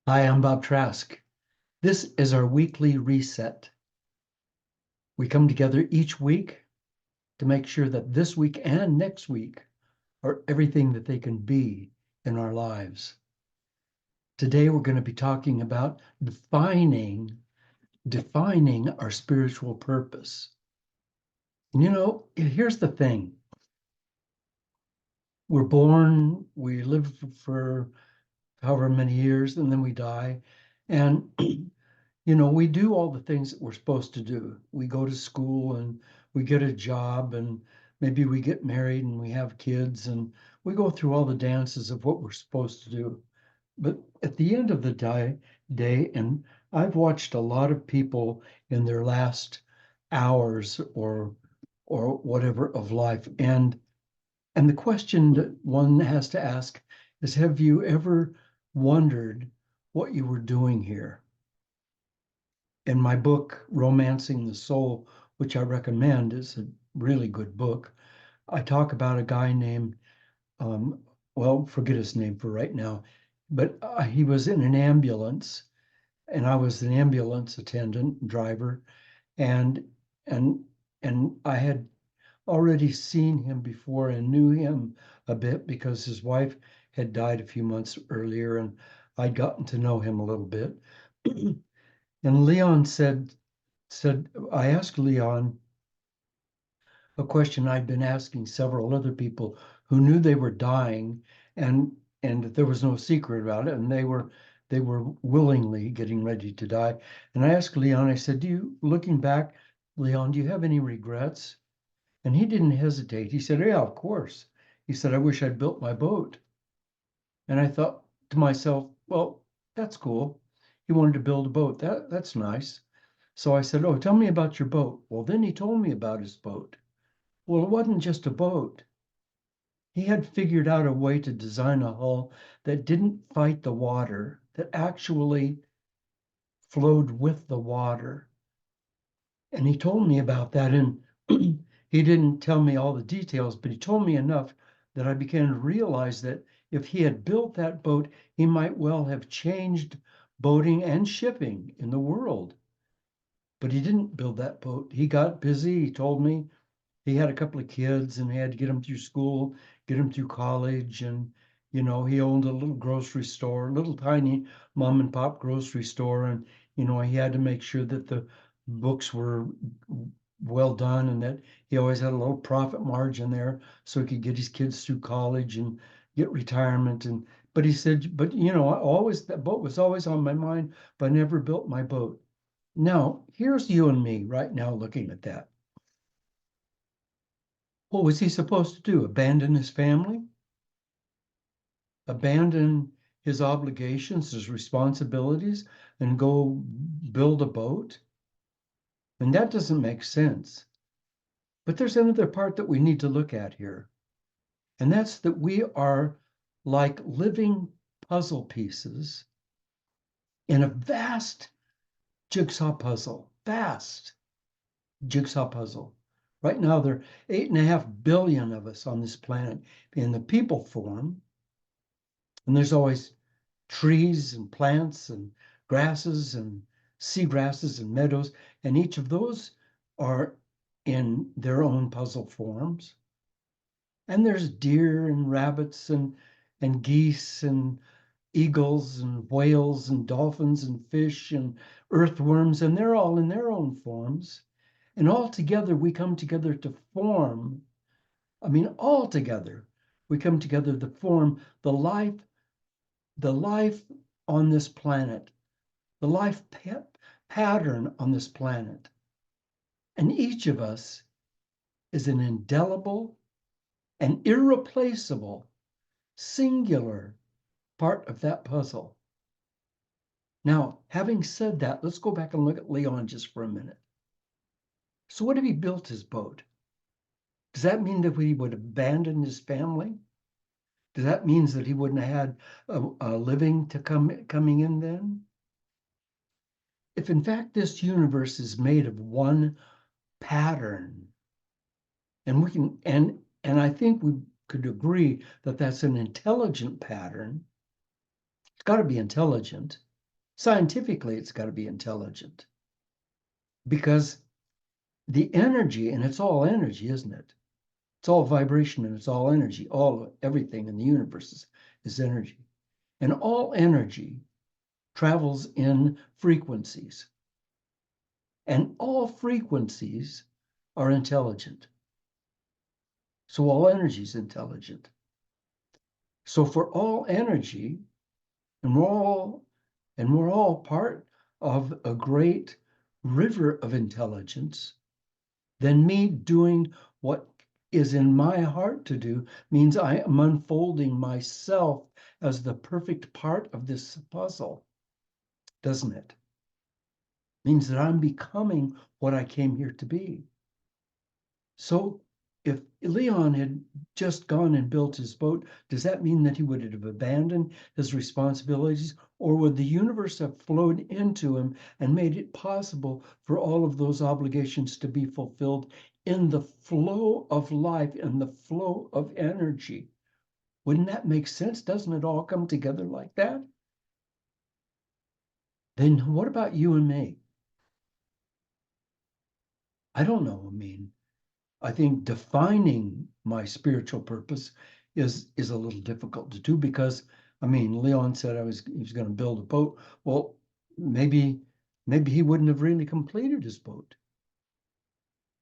Hi, I'm Bob Trask. This is our weekly reset. We come together each week to make sure that this week and next week are everything that they can be in our lives. Today, we're going to be talking about defining our spiritual purpose. And here's the thing. We're born, we live for however many years, and then we die. And we do all the things that we're supposed to do. We go to school and we get a job and maybe we get married and we have kids and we go through all the dances of what we're supposed to do. But at the end of the day, and I've watched a lot of people in their last hours or whatever of life, and the question that one has to ask is, have you ever wondered what you were doing here? In my book, Romancing the Soul, which I recommend, is a really good book, I talk about a guy named, forget his name for right now, but he was in an ambulance, and I was an ambulance attendant, driver, and and and I had already seen him before and knew him a bit because his wife had died a few months earlier, and I'd gotten to know him a little bit. And Leon said I asked Leon a question I'd been asking several other people who knew they were dying, and there was no secret about it, and they were willingly getting ready to die. And I asked Leon, I said, looking back, Leon, do you have any regrets? And he didn't hesitate. He said, yeah, of course. He said, I wish I'd built my boat. And I thought to myself, well, that's cool. He wanted to build a boat. That's nice. So I said, oh, tell me about your boat. Well, then he told me about his boat. Well, it wasn't just a boat. He had figured out a way to design a hull that didn't fight the water, that actually flowed with the water. And he told me about that. And he didn't tell me all the details, but he told me enough that I began to realize that if he had built that boat, he might well have changed boating and shipping in the world. But he didn't build that boat. He got busy. He told me he had a couple of kids and he had to get them through school, get them through college. And, he owned a little grocery store, a little tiny mom and pop grocery store. And, he had to make sure that the books were well done and that he always had a little profit margin there so he could get his kids through college and get retirement. But he said, but, always that boat was always on my mind, but I never built my boat. Now, here's you and me right now looking at that. What was he supposed to do? Abandon his family? Abandon his obligations, his responsibilities, and go build a boat? And that doesn't make sense. But there's another part that we need to look at here. And that's that we are like living puzzle pieces in a vast vast jigsaw puzzle. Right now, there are 8.5 billion of us on this planet in the people form. And there's always trees and plants and grasses and seagrasses and meadows, and each of those are in their own puzzle forms. And there's deer and rabbits and geese and eagles and whales and dolphins and fish and earthworms, and they're all in their own forms. And all together, we come together to form, all together, we come together to form the life on this planet, the life pattern on this planet. And each of us is an indelible and irreplaceable, singular part of that puzzle. Now, having said that, let's go back and look at Leon just for a minute. So what if he built his boat? Does that mean that he would abandon his family? Does that mean that he wouldn't have had a living to coming in then? If in fact this universe is made of one pattern, and we can and I think we could agree that that's an intelligent pattern. It's got to be intelligent. Scientifically, it's got to be intelligent because the energy, and it's all energy, isn't it? It's all vibration and it's all energy. Everything in the universe is energy. And all energy travels in frequencies. And all frequencies are intelligent. So all energy is intelligent. So for all energy, and we're all part of a great river of intelligence, then me doing what is in my heart to do means I am unfolding myself as the perfect part of this puzzle, doesn't it? Means that I'm becoming what I came here to be. So if Leon had just gone and built his boat, does that mean that he would have abandoned his responsibilities? Or would the universe have flowed into him and made it possible for all of those obligations to be fulfilled in the flow of life and the flow of energy? Wouldn't that make sense? Doesn't it all come together like that? Then what about you and me? I don't know. I think defining my spiritual purpose is a little difficult to do because Leon said he was going to build a boat. Well, maybe he wouldn't have really completed his boat.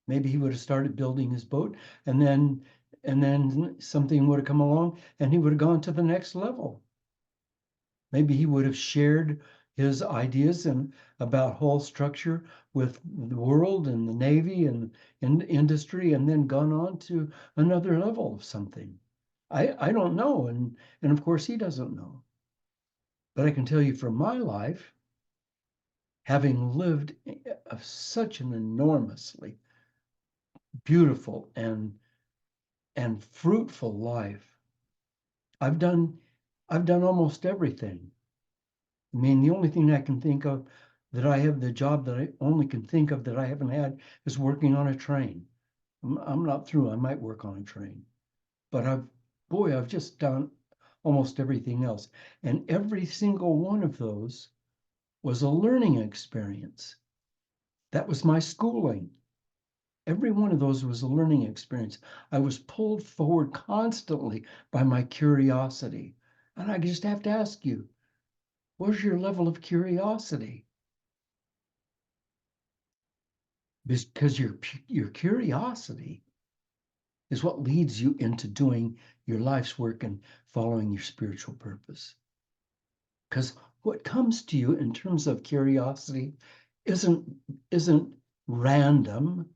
Maybe he would have started building his boat and then something would have come along and he would have gone to the next level. Maybe he would have shared his ideas and about hull structure with the world and the Navy and in industry, and then gone on to another level of something. I don't know, and of course he doesn't know. But I can tell you from my life, having lived such an enormously beautiful and fruitful life, I've done almost everything. The only thing I can think of that I have the job that I only can think of that I haven't had is working on a train. I'm not through. I might work on a train, but I've just done almost everything else. And every single one of those was a learning experience. That was my schooling. Every one of those was a learning experience. I was pulled forward constantly by my curiosity. And I just have to ask you, what's your level of curiosity? Because your curiosity is what leads you into doing your life's work and following your spiritual purpose. Because what comes to you in terms of curiosity isn't random.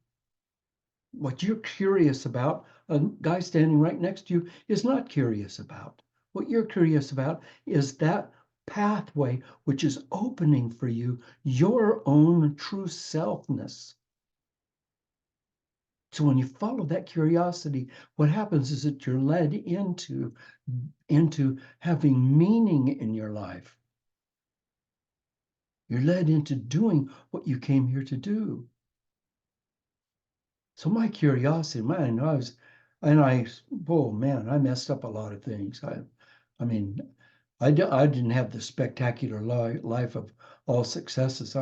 What you're curious about, a guy standing right next to you is not curious about. What you're curious about is that pathway which is opening for you your own true selfness. So when you follow that curiosity, what happens is that you're led into having meaning in your life. You're led into doing what you came here to do. So my curiosity, man, oh man, I messed up a lot of things. I mean, I didn't have the spectacular life of all successes.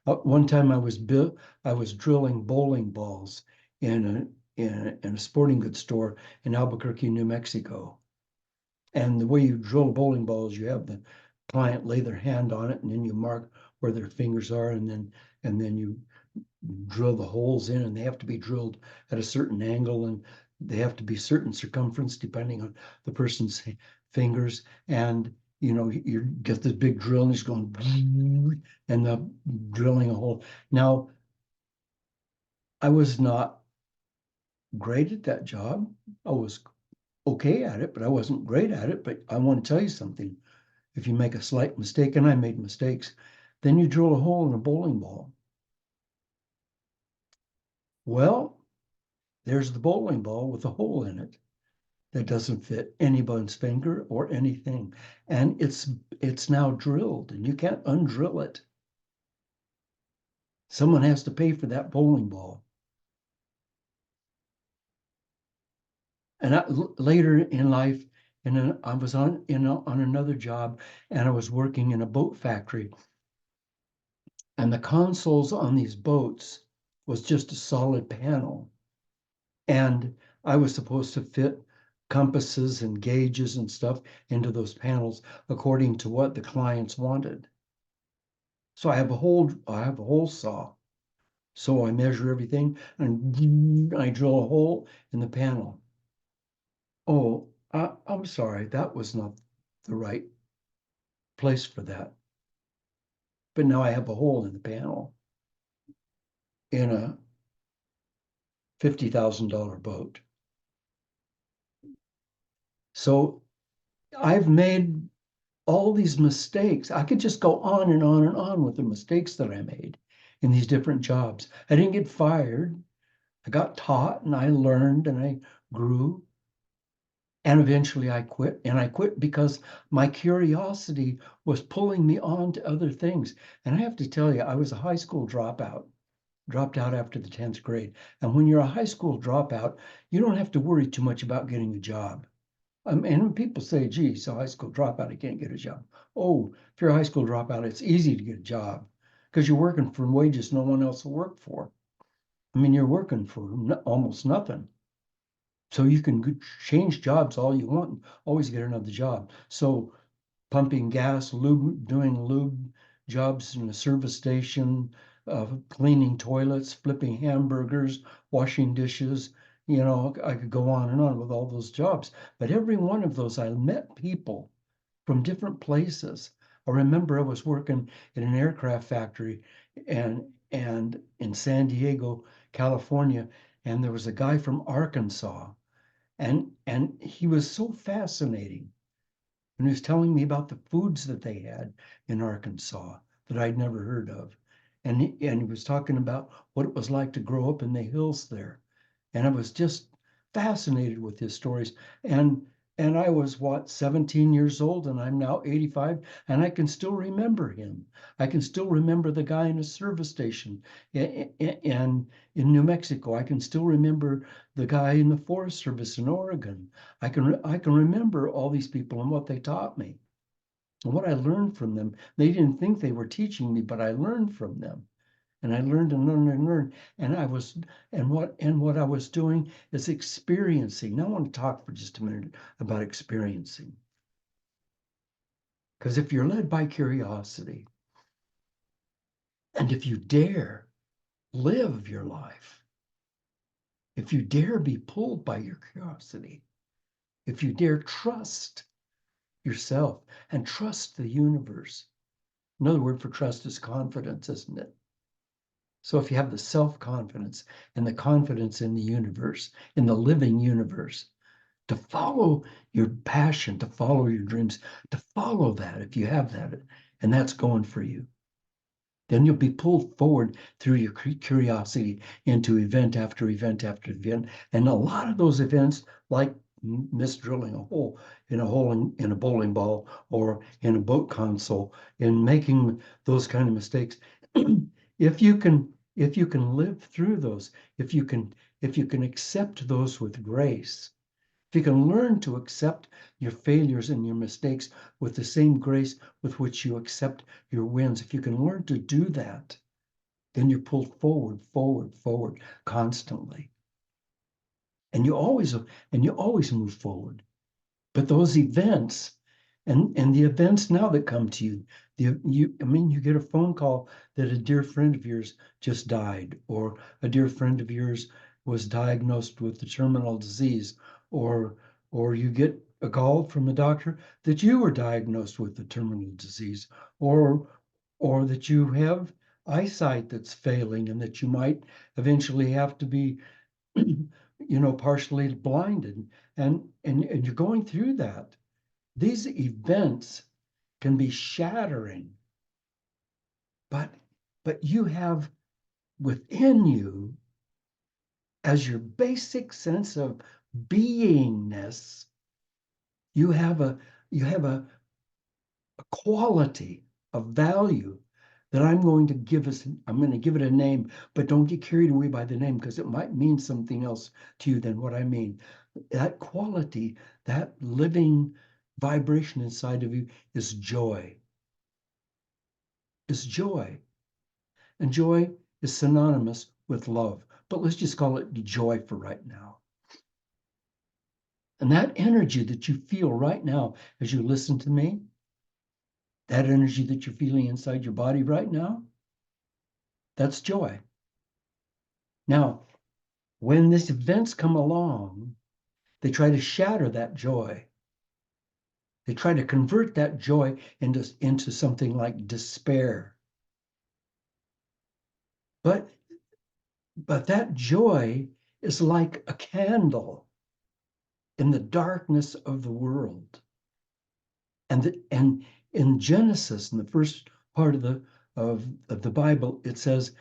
One time I was drilling bowling balls in a sporting goods store in Albuquerque, New Mexico. And the way you drill a bowling ball is you have the client lay their hand on it, and then you mark where their fingers are, and then you drill the holes in, and they have to be drilled at a certain angle, and they have to be certain circumference depending on the person's fingers. And you get this big drill and it's going and the drilling a hole. Now, I was not great at that job. I was okay at it, but I wasn't great at it. But I want to tell you something. If you make a slight mistake, and I made mistakes, then you drill a hole in a bowling ball. Well, there's the bowling ball with a hole in it that doesn't fit anyone's finger or anything. And it's now drilled and you can't undrill it. Someone has to pay for that bowling ball. And later in life, And then I was on another job, and I was working in a boat factory. And the consoles on these boats was just a solid panel. And I was supposed to fit compasses and gauges and stuff into those panels according to what the clients wanted. So I have a hole saw. So I measure everything and I drill a hole in the panel. Oh, I'm sorry, that was not the right place for that. But now I have a hole in the panel in a $50,000 boat. So I've made all these mistakes. I could just go on and on and on with the mistakes that I made in these different jobs. I didn't get fired. I got taught and I learned and I grew. And eventually I quit. And I quit because my curiosity was pulling me on to other things. And I have to tell you, I was a high school dropout, dropped out after the 10th grade. And when you're a high school dropout, you don't have to worry too much about getting a job. And when people say, geez, a high school dropout, I can't get a job. Oh, if you're a high school dropout, it's easy to get a job because you're working for wages no one else will work for. I mean, you're working for almost nothing. So you can change jobs all you want, always get another job. So pumping gas, doing lube jobs in a service station, cleaning toilets, flipping hamburgers, washing dishes. I could go on and on with all those jobs. But every one of those, I met people from different places. I remember I was working in an aircraft factory and in San Diego, California, and there was a guy from Arkansas, and he was so fascinating. And he was telling me about the foods that they had in Arkansas that I'd never heard of. And he was talking about what it was like to grow up in the hills there. And I was just fascinated with his stories. And I was 17 years old, and I'm now 85, and I can still remember him. I can still remember the guy in a service station in New Mexico. I can still remember the guy in the Forest Service in Oregon. I can remember all these people and what they taught me and what I learned from them. They didn't think they were teaching me, but I learned from them. And I learned and learned and learned. And what I was doing is experiencing. Now I want to talk for just a minute about experiencing. Because if you're led by curiosity, and if you dare live your life, if you dare be pulled by your curiosity, if you dare trust yourself and trust the universe. Another word for trust is confidence, isn't it? So if you have the self-confidence and the confidence in the universe, in the living universe, to follow your passion, to follow your dreams, to follow that, if you have that, and that's going for you, then you'll be pulled forward through your curiosity into event after event after event. And a lot of those events, like misdrilling a hole in a bowling ball or in a boat console, in making those kind of mistakes, if you can live through those, if you can accept those with grace, if you can learn to accept your failures and your mistakes with the same grace with which you accept your wins, if you can learn to do that, then you're pulled forward, forward, forward constantly. And you always move forward. But those events and the events now that come to you, you get a phone call that a dear friend of yours just died, or a dear friend of yours was diagnosed with the terminal disease, or you get a call from a doctor that you were diagnosed with the terminal disease, or that you have eyesight that's failing and that you might eventually have to be partially blinded, and you're going through that. These events can be shattering, but you have within you, as your basic sense of beingness, you have a quality of value that I'm going to give it a name, but don't get carried away by the name because it might mean something else to you than what I mean. That quality that living vibration inside of you is joy. Is joy. And joy is synonymous with love. But let's just call it joy for right now. And that energy that you feel right now as you listen to me, that energy that you're feeling inside your body right now, that's joy. Now, when these events come along, they try to shatter that joy. They try to convert that joy into something like despair. But that joy is like a candle in the darkness of the world. And in Genesis, in the first part of the Bible, it says,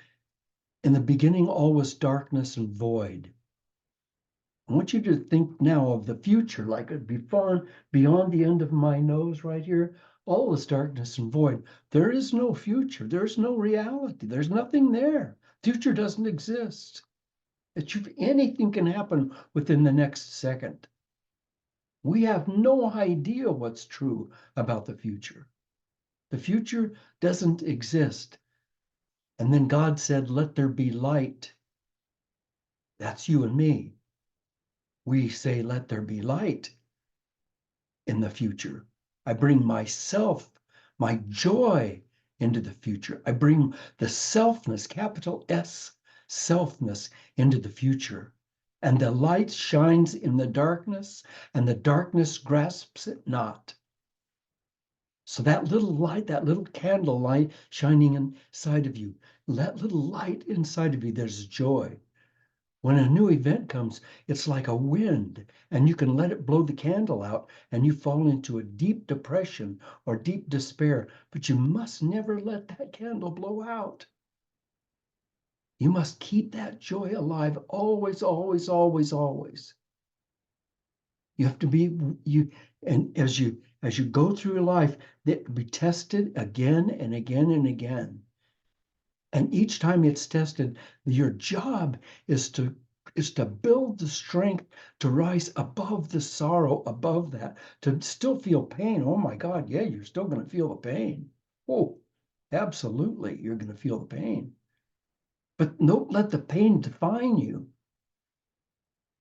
in the beginning, all was darkness and void. I want you to think now of the future, like it'd be far beyond the end of my nose right here. All is darkness and void. There is no future. There's no reality. There's nothing there. Future doesn't exist. Anything can happen within the next second. We have no idea what's true about the future. The future doesn't exist. And then God said, let there be light. That's you and me. We say, let there be light in the future. I bring myself, my joy into the future. I bring the selfness, capital S, selfness into the future. And the light shines in the darkness, and the darkness grasps it not. So that little light, that little candle light shining inside of you, that little light inside of you, there's joy. When a new event comes, it's like a wind, and you can let it blow the candle out, and you fall into a deep depression or deep despair. But you must never let that candle blow out. You must keep that joy alive always, always, always, always. You have to be and as you go through your life, that be tested again and again and again. And each time it's tested, your job is to build the strength to rise above the sorrow, above that, to still feel pain. Oh my God, yeah, you're still going to feel the pain. Oh, absolutely, you're going to feel the pain. But don't let the pain define you.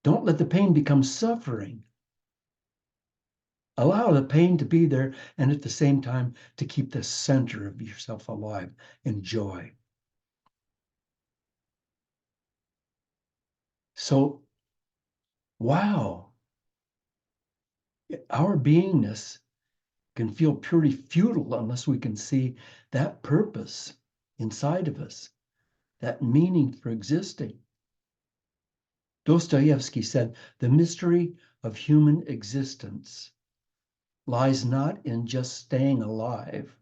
Don't let the pain become suffering. Allow the pain to be there, and at the same time, to keep the center of yourself alive in joy. So, wow, our beingness can feel purely futile unless we can see that purpose inside of us, that meaning for existing. Dostoevsky said, the mystery of human existence lies not in just staying alive,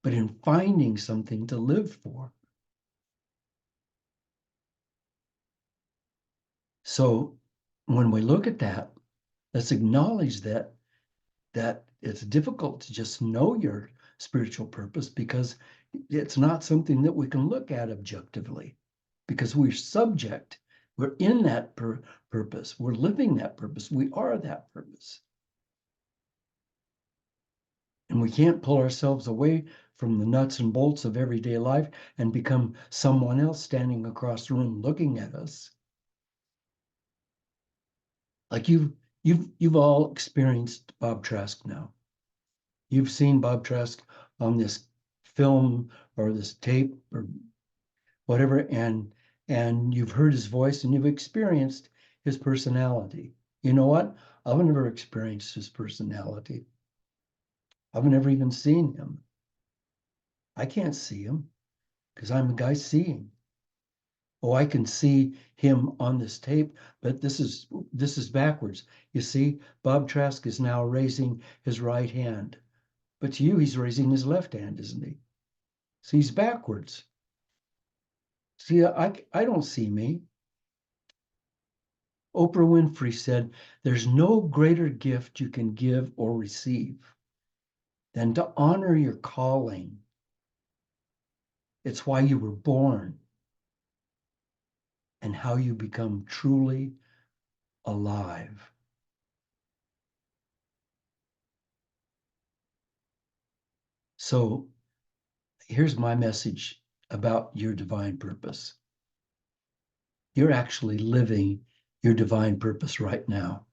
but in finding something to live for. So when we look at that, let's acknowledge that it's difficult to just know your spiritual purpose, because it's not something that we can look at objectively, because we're subject. We're in that purpose. We're living that purpose. We are that purpose. And we can't pull ourselves away from the nuts and bolts of everyday life and become someone else standing across the room looking at us. Like you've all experienced Bob Trask now. You've seen Bob Trask on this film or this tape or whatever, and you've heard his voice and you've experienced his personality. You know what? I've never experienced his personality. I've never even seen him. I can't see him because I'm a guy seeing. Oh, I can see him on this tape, but this is backwards. You see, Bob Trask is now raising his right hand, but to you, he's raising his left hand, isn't he? So he's backwards. See, I don't see me. Oprah Winfrey said, there's no greater gift you can give or receive than to honor your calling. It's why you were born and how you become truly alive. So here's my message about your divine purpose. You're actually living your divine purpose right now.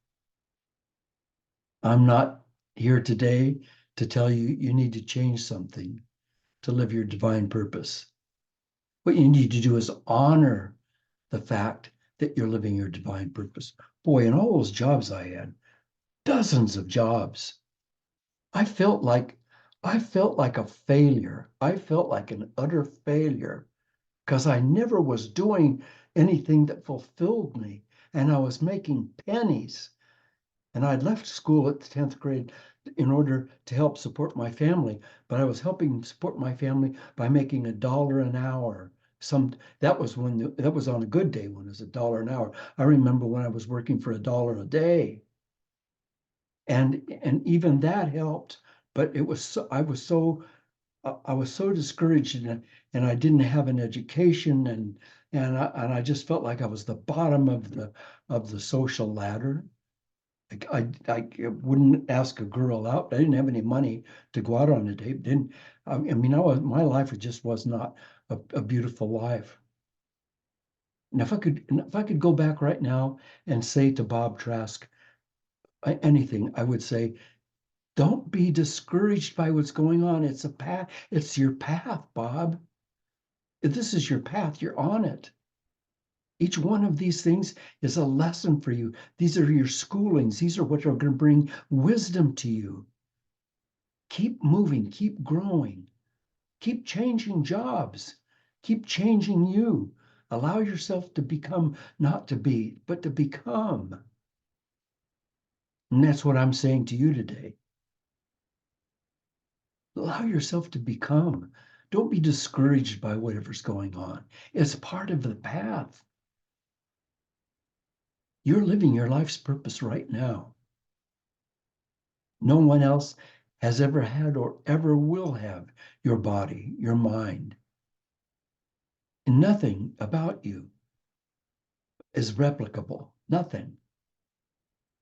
I'm not here today to tell you you need to change something to live your divine purpose. What you need to do is honor the fact that you're living your divine purpose. Boy, in all those jobs I had, dozens of jobs, I felt like a failure. I felt like an utter failure because I never was doing anything that fulfilled me, and I was making pennies. And I'd left school at the 10th grade in order to help support my family, but I was helping support my family by making $1 an hour. That was that was on a good day when it was $1 an hour. I remember when I was working for $1 a day, and even that helped. But I was so discouraged, and I didn't have an education, and I just felt like I was the bottom of the social ladder. I wouldn't ask a girl out. I didn't have any money to go out on a date. Didn't I mean, my life just was not a beautiful life. And if I could go back right now and say to Bob Trask anything, I would say, don't be discouraged by what's going on. It's a path. It's your path, Bob. If this is your path, you're on it. Each one of these things is a lesson for you. These are your schoolings. These are what are going to bring wisdom to you. Keep moving, keep growing, keep changing jobs, keep changing you. Allow yourself to become, not to be, but to become. And that's what I'm saying to you today. Allow yourself to become. Don't be discouraged by whatever's going on. It's part of the path. You're living your life's purpose right now. No one else has ever had or ever will have your body, your mind. And nothing about you is replicable. Nothing.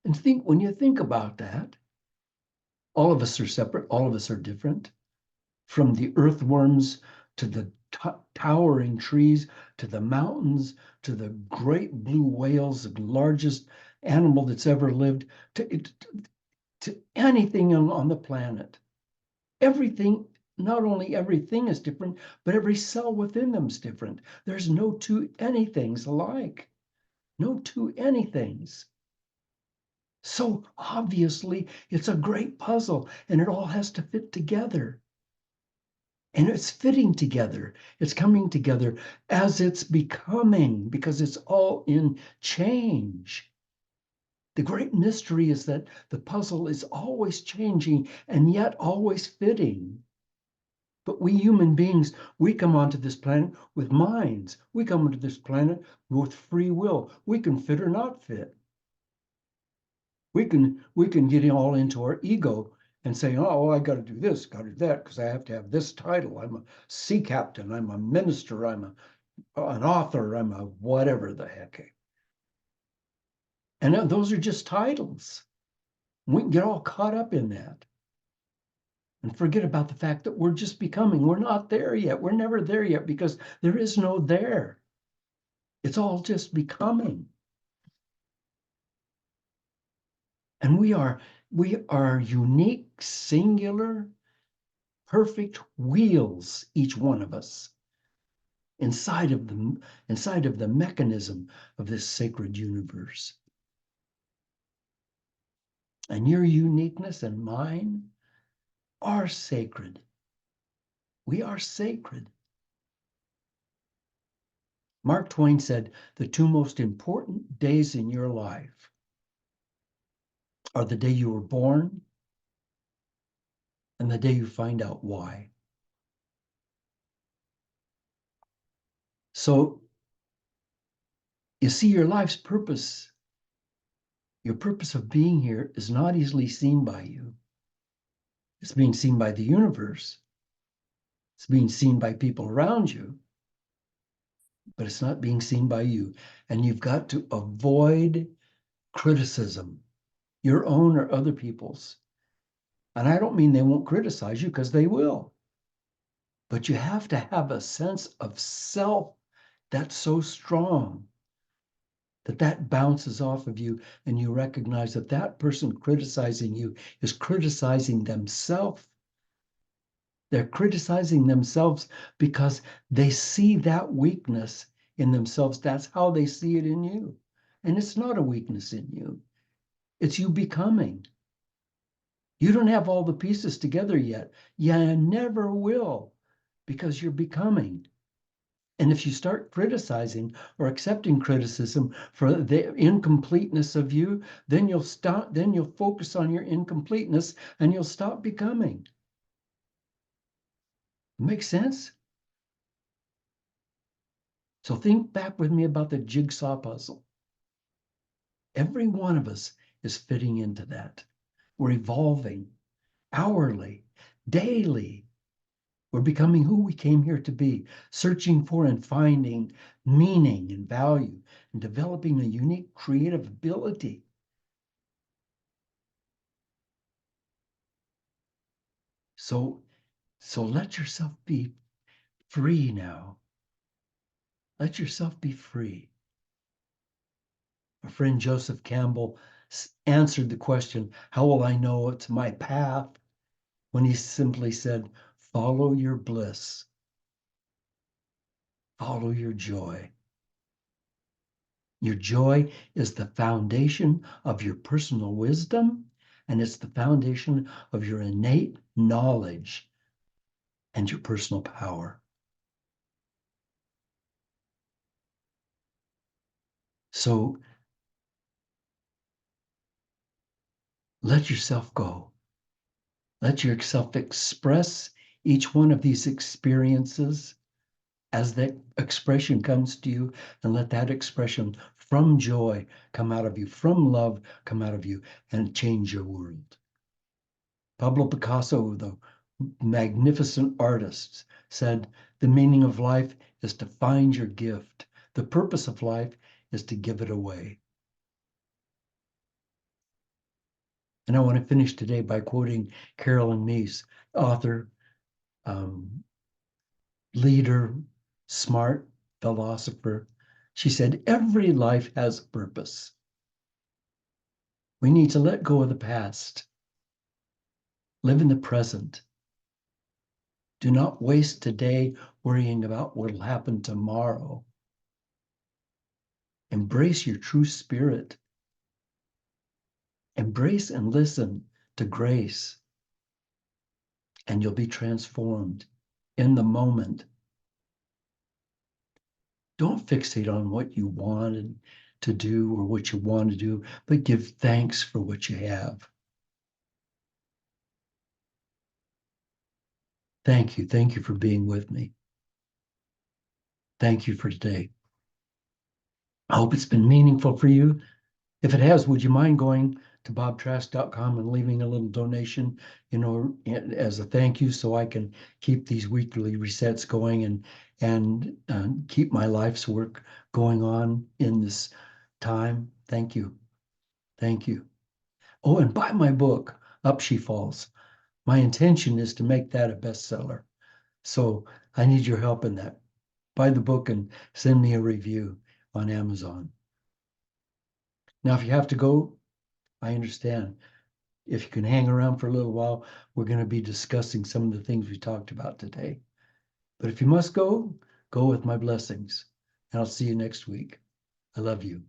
And when you think about that, all of us are separate, all of us are different. From the earthworms to the towering trees, to the mountains, to the great blue whales, the largest animal that's ever lived, to anything on the planet. Everything, not only everything is different, but every cell within them is different. There's no two anythings alike. No two anythings. So obviously, it's a great puzzle, and it all has to fit together. And it's fitting together. It's coming together as it's becoming, because it's all in change. The great mystery is that the puzzle is always changing and yet always fitting. But we human beings, we come onto this planet with minds. We come onto this planet with free will. We can fit or not fit. We can get all into our ego and say, oh, well, I got to do this, got to do that, because I have to have this title. I'm a sea captain, I'm a minister, an author, I'm a whatever the heck. And those are just titles. We can get all caught up in that and forget about the fact that we're just becoming. We're not there yet. We're never there yet, because there is no there. It's all just becoming. And we are unique, singular, perfect wheels, each one of us, inside of the mechanism of this sacred universe. And your uniqueness and mine are sacred. We are sacred. Mark Twain said, the two most important days in your life are the day you were born and the day you find out why. So you see, your life's purpose, your purpose of being here, is not easily seen by you. It's being seen by the universe. It's being seen by people around you, but it's not being seen by you. And you've got to avoid criticism, your own or other people's. And I don't mean they won't criticize you, because they will. But you have to have a sense of self that's so strong that that bounces off of you, and you recognize that that person criticizing you is criticizing themselves. They're criticizing themselves because they see that weakness in themselves. That's how they see it in you. And it's not a weakness in you, it's you becoming. You don't have all the pieces together yet. You never will, because you're becoming. And if you start criticizing or accepting criticism for the incompleteness of you, then you'll focus on your incompleteness and you'll stop becoming. Makes sense? So think back with me about the jigsaw puzzle. Every one of us is fitting into that. We're evolving hourly, daily. We're becoming who we came here to be, searching for and finding meaning and value, and developing a unique creative ability. So, so let yourself be free now. Let yourself be free. My friend Joseph Campbell answered the question, how will I know it's my path? When he simply said, follow your bliss, follow your joy. Your joy is the foundation of your personal wisdom, and it's the foundation of your innate knowledge and your personal power. So let yourself go. Let yourself express each one of these experiences as that expression comes to you, and let that expression from joy come out of you, from love come out of you, and change your world. Pablo Picasso, the magnificent artist, said, the meaning of life is to find your gift. The purpose of life is to give it away. And I want to finish today by quoting Carolyn Meese, author, um, leader, smart philosopher. She said, every life has a purpose. We need to let go of the past, live in the present. Do not waste today worrying about what will happen tomorrow. Embrace your true spirit. Embrace and listen to grace, and you'll be transformed in the moment. Don't fixate on what you wanted to do or what you want to do, but give thanks for what you have. Thank you. Thank you for being with me. Thank you for today. I hope it's been meaningful for you. If it has, would you mind going to bobtrask.com and leaving a little donation, as a thank you, so I can keep these weekly resets going and keep my life's work going on in this time. Thank you. Thank you. Oh, and buy my book, Up She Falls. My intention is to make that a bestseller. So I need your help in that. Buy the book and send me a review on Amazon. Now, if you have to go, I understand. If you can hang around for a little while, we're going to be discussing some of the things we talked about today. But if you must go, go with my blessings. And I'll see you next week. I love you.